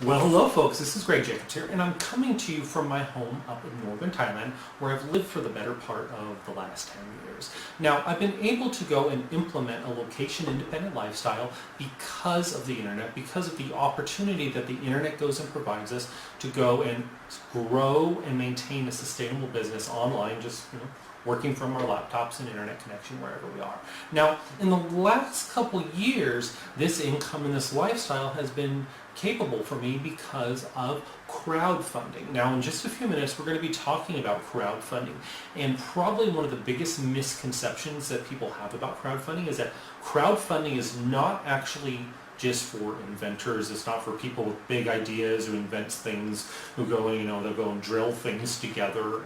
Well, hello folks, this is Greg Jacobs here, and I'm coming to you from my home up in northern Thailand, where I've lived for the better part of the last 10 years. Now, I've been able to go and implement a location-independent lifestyle because of the internet, because of the opportunity that the internet goes and provides us to go and grow and maintain a sustainable business online, just, working from our laptops and internet connection wherever we are. Now, in the last couple years, this income and this lifestyle has been capable for me because of crowdfunding. Now, in just a few minutes, we're going to be talking about crowdfunding. And probably one of the biggest misconceptions that people have about crowdfunding is that crowdfunding is not actually just for inventors. It's not for people with big ideas who invent things, who go and, they'll go and drill things together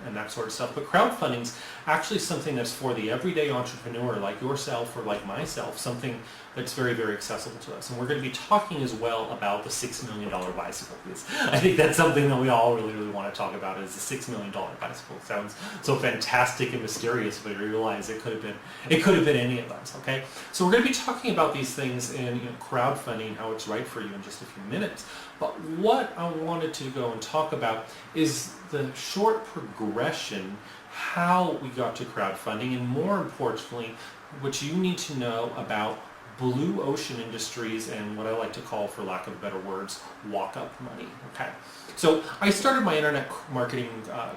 and that sort of stuff. But crowdfunding is actually something that's for the everyday entrepreneur like yourself or like myself, something that's very, very accessible to us. And we're going to be talking as well about the $6 million bicycle. Because I think that's something that we all really, really want to talk about, is the $6 million bicycle. It sounds so fantastic and mysterious, but you realize it could have been any of us, okay? So we're going to be talking about these things in crowdfunding and how it's right for you in just a few minutes. But what I wanted to go and talk about is the short progression, how we got to crowdfunding, and more importantly, what you need to know about blue ocean industries and what I like to call, for lack of better words, walk-up money. Okay, so I started my internet marketing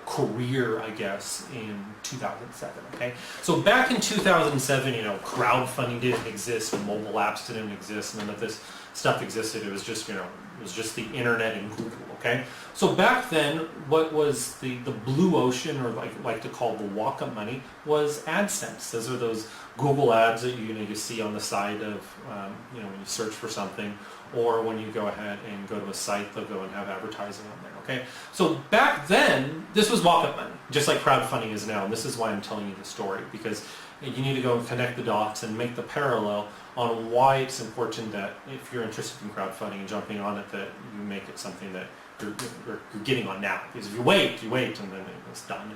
career, I guess, in 2007. Okay, so back in 2007, crowdfunding didn't exist, mobile apps didn't exist, none of this stuff existed. It was just, it was just the internet and Google. Okay, so back then, what was the blue ocean, or like to call the walk-up money, was AdSense. Those are those Google ads that you see on the side of when you search for something, or when you go ahead and go to a site, they'll go and have advertising on there. Okay, so back then, this was walk-up money, just like crowdfunding is now. And this is why I'm telling you the story, because you need to go and connect the dots and make the parallel on why it's important that if you're interested in crowdfunding and jumping on it, that you make it something that you're getting on now. Because if you wait, and then it's done,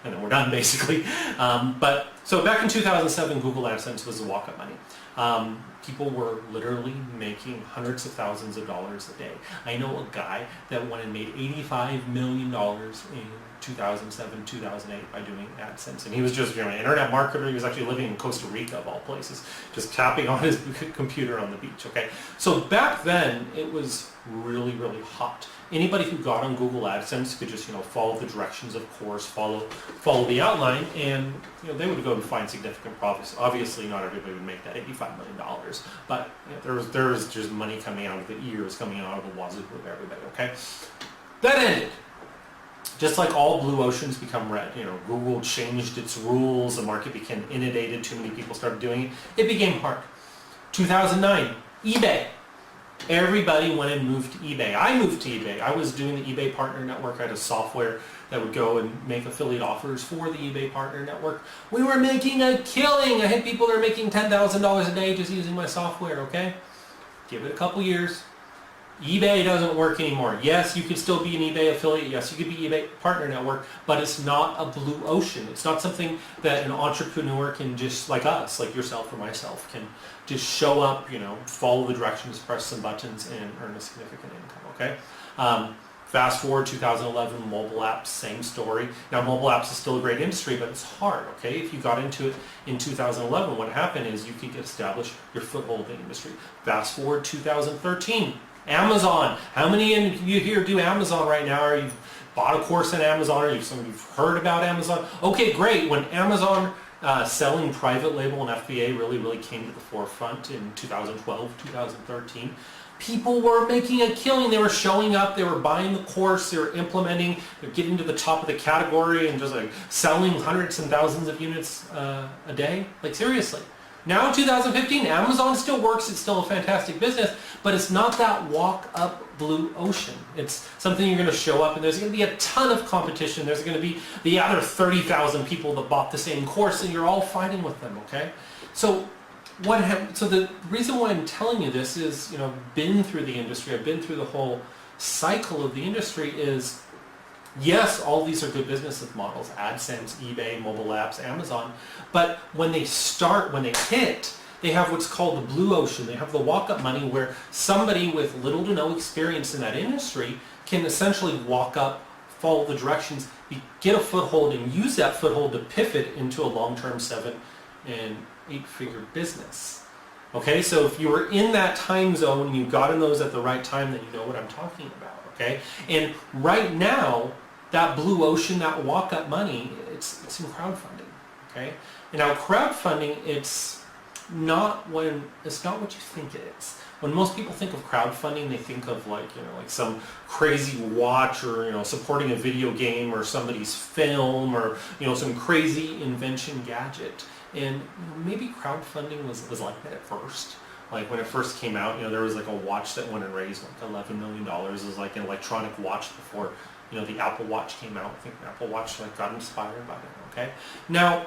and then we're done, basically. But so back in 2007, Google AdSense was the walk-up money. People were literally making hundreds of thousands of dollars a day. I know a guy that went and made $85 million in 2007, 2008 by doing AdSense. And he was just an internet marketer. He was actually living in Costa Rica, of all places, just tapping on his computer on the beach. Okay, so back then, it was really, really hot. Anybody who got on Google AdSense could just, follow the directions, of course, follow the outline, and they would go and find significant profits. Obviously, not everybody would make that $85 million, but there was just money coming out of the ears, coming out of the wazoo of everybody. Okay, that ended. Just like all blue oceans become red, Google changed its rules, the market became inundated, too many people started doing it. It became hard. 2009, eBay. Everybody went and moved to eBay. I moved to eBay. I was doing the eBay Partner Network. I had a software that would go and make affiliate offers for the eBay Partner Network. We were making a killing. I had people that are making $10,000 a day just using my software, okay? Give it a couple years. eBay doesn't work anymore. Yes, you could still be an eBay affiliate. Yes, you could be eBay Partner Network, but it's not a blue ocean. It's not something that an entrepreneur can just, like us, like yourself or myself, can just show up, follow the directions, press some buttons, and earn a significant income, okay? Fast forward 2011, mobile apps, same story. Now, mobile apps is still a great industry, but it's hard, okay? If you got into it in 2011, what happened is you could establish your foothold in the industry. Fast forward 2013, Amazon. How many of you here do Amazon right now, or you've bought a course on Amazon, or you've heard about Amazon? Okay, great. When Amazon selling private label and FBA really, really came to the forefront in 2012, 2013, people were making a killing. They were showing up, they were buying the course, they were implementing, they're getting to the top of the category and just like selling hundreds and thousands of units a day. Like, seriously. Now in 2015, Amazon still works, it's still a fantastic business, but it's not that walk-up blue ocean. It's something you're going to show up and there's going to be a ton of competition. There's going to be the other 30,000 people that bought the same course and you're all fighting with them, okay? So the reason why I'm telling you this is, I've been through the industry, I've been through the whole cycle of the industry is, yes, all these are good business models, AdSense, eBay, mobile apps, Amazon, but when they hit, They have what's called the blue ocean. They have the walk-up money where somebody with little to no experience in that industry can essentially walk up, follow the directions, get a foothold, and use that foothold to pivot into a long-term 7- and 8-figure business. Okay, so if you were in that time zone and you got in those at the right time, then you know what I'm talking about. Okay, and right now, that blue ocean, that walk-up money, it's in crowdfunding. Okay, and now crowdfunding, it's not what you think it is. When most people think of crowdfunding, they think of like some crazy watch, or supporting a video game or somebody's film, or some crazy invention gadget. And maybe crowdfunding was like that at first. Like when it first came out, there was like a watch that went and raised like $11 million. It was like an electronic watch before the Apple Watch came out. I think the Apple Watch like got inspired by it. Okay, now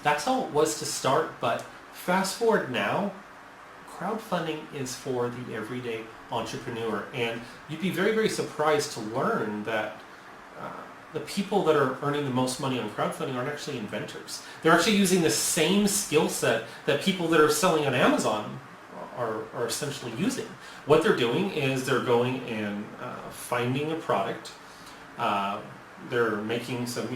that's how it was to start, but fast forward now, crowdfunding is for the everyday entrepreneur, and you'd be very, very surprised to learn that the people that are earning the most money on crowdfunding aren't actually inventors. They're actually using the same skill set that people that are selling on Amazon are essentially using. What they're doing is they're going and finding a product. They're making some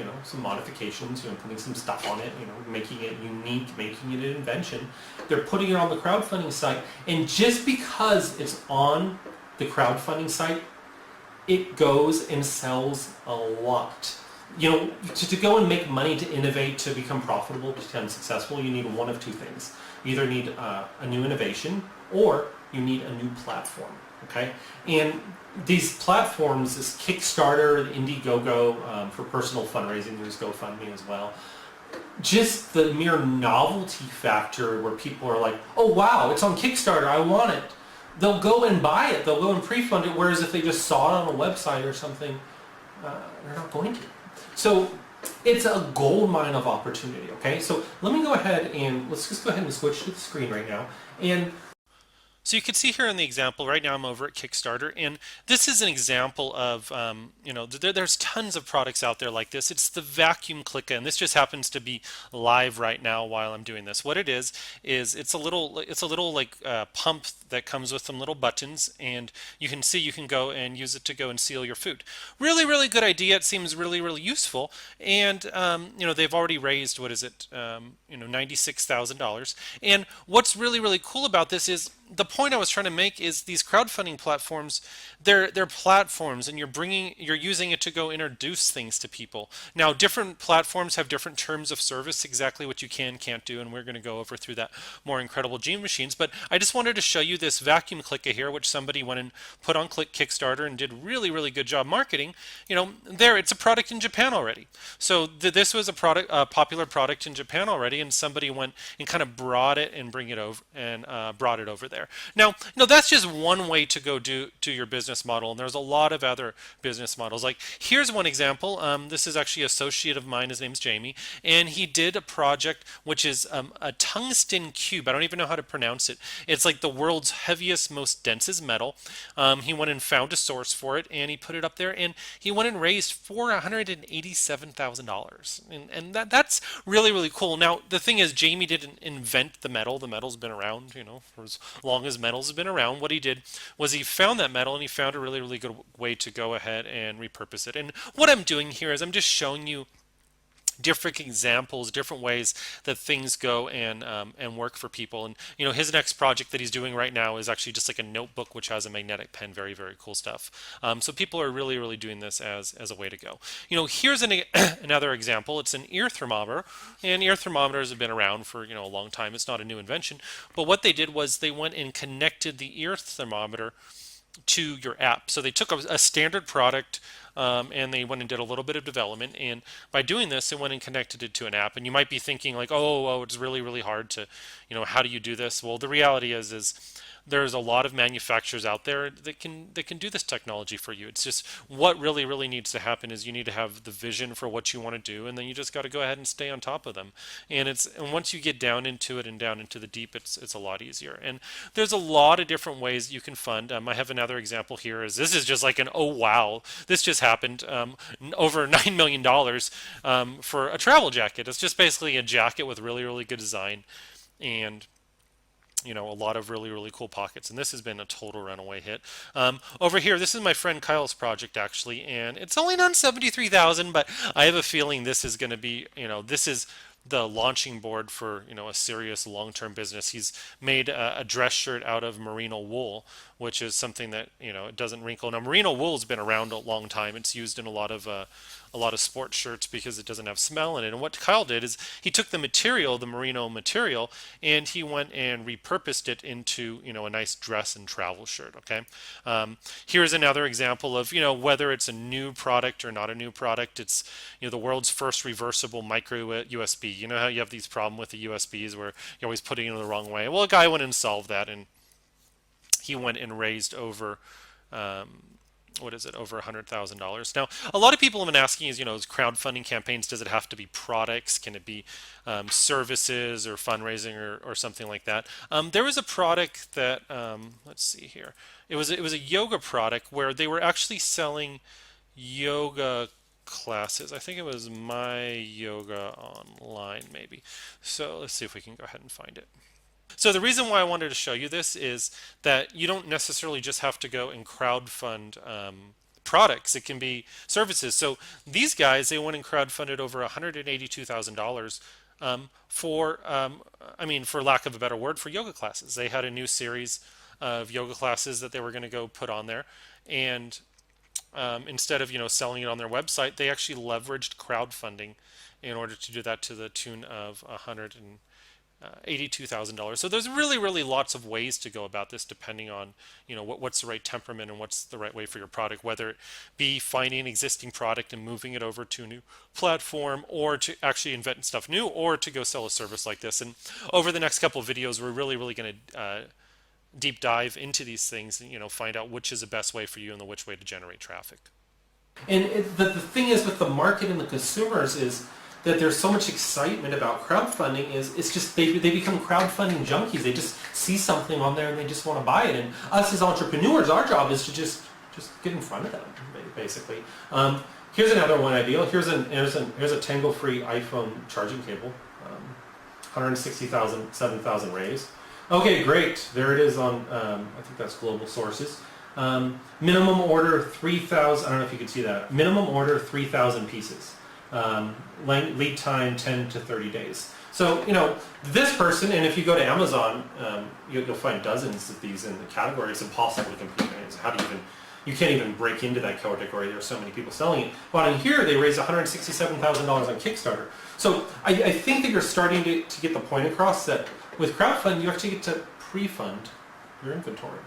modifications, putting some stuff on it, making it unique, making it an invention. They're putting it on the crowdfunding site, and just because it's on the crowdfunding site, it goes and sells a lot. To go and make money, to innovate, to become profitable, to become successful, you need one of two things. You either need a new innovation, or you need a new platform. Okay, and these platforms, this Kickstarter, the Indiegogo, for personal fundraising, there's GoFundMe as well. Just the mere novelty factor where people are like, oh wow, it's on Kickstarter, I want it. They'll go and buy it, they'll go and pre-fund it, whereas if they just saw it on a website or something, they're not going to. So it's a gold mine of opportunity, okay? So let me go ahead and let's just go ahead and switch to the screen right now. And so you can see here in the example, right now I'm over at Kickstarter, and this is an example of, there's tons of products out there like this. It's the vacuum clicker, and this just happens to be live right now while I'm doing this. What it is it's a little like pump that comes with some little buttons, and you can go and use it to go and seal your food. Really, really good idea. It seems really, really useful, and they've already raised, what is it, $96,000. And what's really, really cool about this is, the point I was trying to make is these crowdfunding platforms, they're platforms, and you're using it to go introduce things to people. Now, different platforms have different terms of service, exactly what you can't do, and we're going to go over through that more incredible Gene Machines. But I just wanted to show you this vacuum clicker here, which somebody went and put on Kickstarter and did really, really good job marketing. It's a product in Japan already. So this was a popular product in Japan already, and somebody went and kind of brought it over there. Now, that's just one way to go do your business model, and there's a lot of other business models. Like, here's one example. This is actually an associate of mine. His name's Jamie, and he did a project which is a tungsten cube. I don't even know how to pronounce it. It's like the world's heaviest, most densest metal. He went and found a source for it, and he put it up there, and he went and raised $487,000, and that's really, really cool. Now, the thing is, Jamie didn't invent the metal. The metal's been around, for as long as metals have been around. What he did was he found that metal, and he found a really, really good way to go ahead and repurpose it. And what I'm doing here is I'm just showing you different examples, different ways that things go and work for people. And his next project that he's doing right now is actually just like a notebook which has a magnetic pen. Very, very cool stuff. So people are really, really doing this as a way to go. Here's another example. It's an ear thermometer, and ear thermometers have been around for a long time. It's not a new invention, but what they did was they went and connected the ear thermometer to your app. So they took a standard product, and they went and did a little bit of development, and by doing this, they went and connected it to an app. And you might be thinking like, oh, it's really, really hard to, how do you do this? Well, the reality is there's a lot of manufacturers out there that can do this technology for you. It's just what really, really needs to happen is you need to have the vision for what you want to do, and then you just got to go ahead and stay on top of them. And once you get down into it and down into the deep, it's a lot easier. And there's a lot of different ways you can fund. I have another example here. This is just like an oh wow, this just happened. Over $9 million for a travel jacket. It's just basically a jacket with really, really good design, and you know, a lot of really, really cool pockets. And this has been a total runaway hit. Over here, this is my friend Kyle's project actually, and it's only done 73,000, but I have a feeling this is going to be, you know, this is the launching board for, you know, a serious long-term business. He's made a dress shirt out of merino wool, which is something that, you know, it doesn't wrinkle. Now, merino wool has been around a long time. It's used in a lot of sports shirts because it doesn't have smell in it. And what Kyle did is he took the material, the merino material, and he went and repurposed it into, you know, a nice dress and travel shirt. Okay, here's another example of, you know, whether it's a new product or not a new product. It's, you know, the world's first reversible micro USB. You know how you have these problem with the USBs where you're always putting it in the wrong way. Well, a guy went and solved that, and he went and raised over what is it, over $100,000. Now, a lot of people have been asking is, you know, crowdfunding campaigns, does it have to be products? Can it be services or fundraising or something like that? There was a product that, let's see here. It was a yoga product where they were actually selling yoga classes. I think it was My Yoga Online, maybe. So let's see if we can go ahead and find it. So the reason why I wanted to show you this is that you don't necessarily just have to go and crowdfund products. It can be services. So these guys, they went and crowdfunded over $182,000 for, I mean, for lack of a better word, for yoga classes. They had a new series of yoga classes that they were going to go put on there, and instead of, you know, selling it on their website, they actually leveraged crowdfunding in order to do that to the tune of $82,000. So there's really, really lots of ways to go about this, depending on, you know, what's the right temperament and what's the right way for your product, whether it be finding an existing product and moving it over to a new platform, or to actually invent stuff new, or to go sell a service like this. And over the next couple of videos, we're really, really going to deep dive into these things and, you know, find out which is the best way for you and which way to generate traffic. And the thing is with the market and the consumers is that there's so much excitement about crowdfunding is it's just they become crowdfunding junkies. They just see something on there and they just want to buy it. And us as entrepreneurs, our job is to just get in front of them, basically. Here's another one idea. Here's a tangle-free iPhone charging cable. 160,000, 7,000 raised. Okay, great. There it is on, I think that's global sources. Minimum order 3,000, I don't know if you can see that. Minimum order 3,000 pieces. Lead time 10 to 30 days. So, you know, this person, and if you go to Amazon, you'll find dozens of these in the category. It's impossible to compete against. How do you can't even break into that category. There are so many people selling it. But in here, they raised $167,000 on Kickstarter. So I think that you're starting to get the point across that with crowdfunding, you actually get to pre-fund your inventory.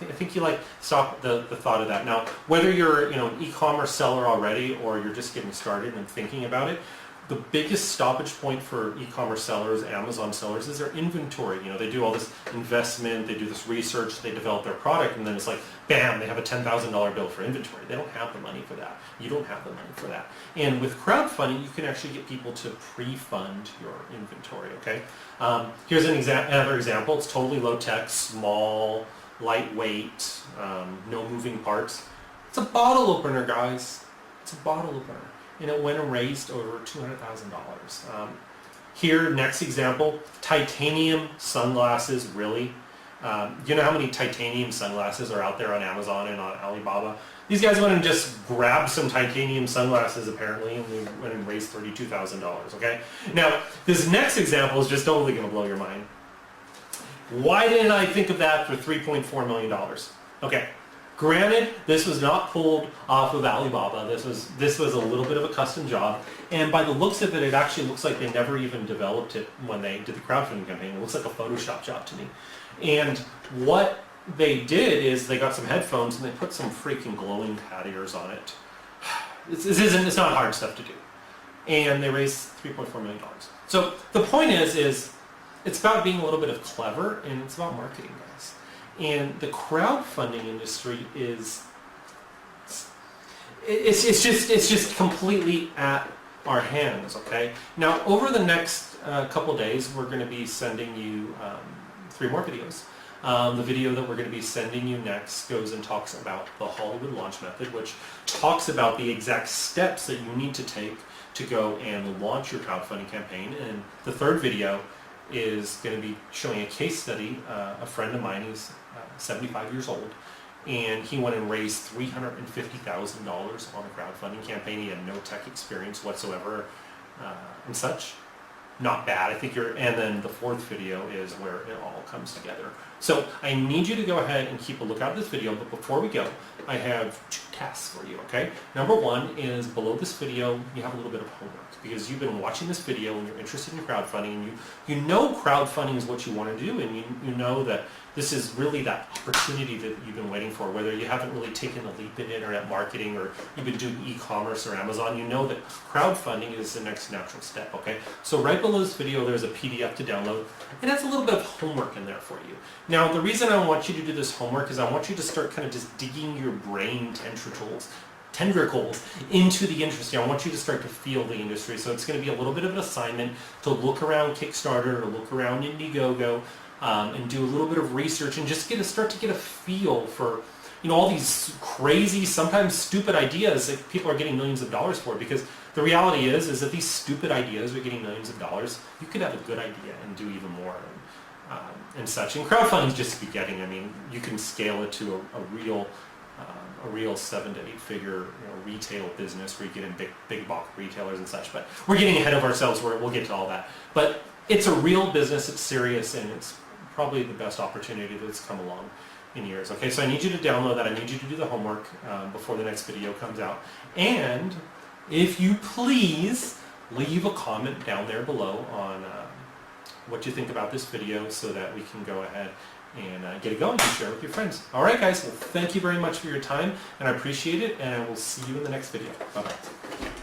I think you like stop the thought of that. Now, whether you're, you know, an e-commerce seller already or you're just getting started and thinking about it, the biggest stoppage point for e-commerce sellers, Amazon sellers, is their inventory. You know, they do all this investment, they do this research, they develop their product, and then it's like, bam, they have a $10,000 bill for inventory. They don't have the money for that. You don't have the money for that. And with crowdfunding, you can actually get people to pre-fund your inventory, okay? Here's another example. It's totally low-tech, small, lightweight, no moving parts. It's a bottle opener, guys. It's a bottle opener. And it went and raised over $200,000. Here, next example, titanium sunglasses, really. You know how many titanium sunglasses are out there on Amazon and on Alibaba? These guys went and just grabbed some titanium sunglasses, apparently, and they went and raised $32,000, okay? Now, this next example is just totally going to blow your mind. Why didn't I think of that for $3.4 million? Okay. Granted, this was not pulled off of Alibaba. This was a little bit of a custom job, and by the looks of it, it actually looks like they never even developed it when they did the crowdfunding campaign. It looks like a Photoshop job to me. And what they did is they got some headphones and they put some freaking glowing cat ears on it. It's not hard stuff to do, and they raised $3.4 million. So the point is it's about being a little bit of clever, and it's about marketing, guys. And the crowdfunding industry it's just completely at our hands, okay? Now, over the next couple days, we're going to be sending you 3 more videos. The video that we're going to be sending you next goes and talks about the Hollywood launch method, which talks about the exact steps that you need to take to go and launch your crowdfunding campaign. And the third video is going to be showing a case study. A friend of mine, he's 75 years old, and he went and raised $350,000 on a crowdfunding campaign. He had no tech experience whatsoever and such. Not bad. I think and then the fourth video is where it all comes together. So I need you to go ahead and keep a lookout at this video, but before we go, I have 2 tasks for you, okay? Number 1 is below this video, you have a little bit of homework, because you've been watching this video and you're interested in crowdfunding, and you know crowdfunding is what you want to do, and you know that this is really that opportunity that you've been waiting for, whether you haven't really taken a leap in internet marketing or you've been doing e-commerce or Amazon, you know that crowdfunding is the next natural step, okay? So right below this video, there's a PDF to download. It has a little bit of homework in there for you. Now, the reason I want you to do this homework is I want you to start kind of just digging your brain tendricles into the industry. I want you to start to feel the industry. So it's going to be a little bit of an assignment to look around Kickstarter, to look around Indiegogo, and do a little bit of research and just start to get a feel for, you know, all these crazy, sometimes stupid ideas that people are getting millions of dollars for. Because the reality is that these stupid ideas are getting millions of dollars. You could have a good idea and do even more and such. And crowdfunding is just beginning. I mean, you can scale it to a real 7 to 8 figure retail business where you get in big box retailers and such. But we're getting ahead of ourselves. We'll get to all that. But it's a real business. It's serious, and it's probably the best opportunity that's come along in years. Okay, so I need you to download that. I need you to do the homework before the next video comes out. And if you please, leave a comment down there below on what you think about this video so that we can go ahead and get it going and share it with your friends. All right, guys, well, thank you very much for your time, and I appreciate it, and I will see you in the next video. Bye-bye.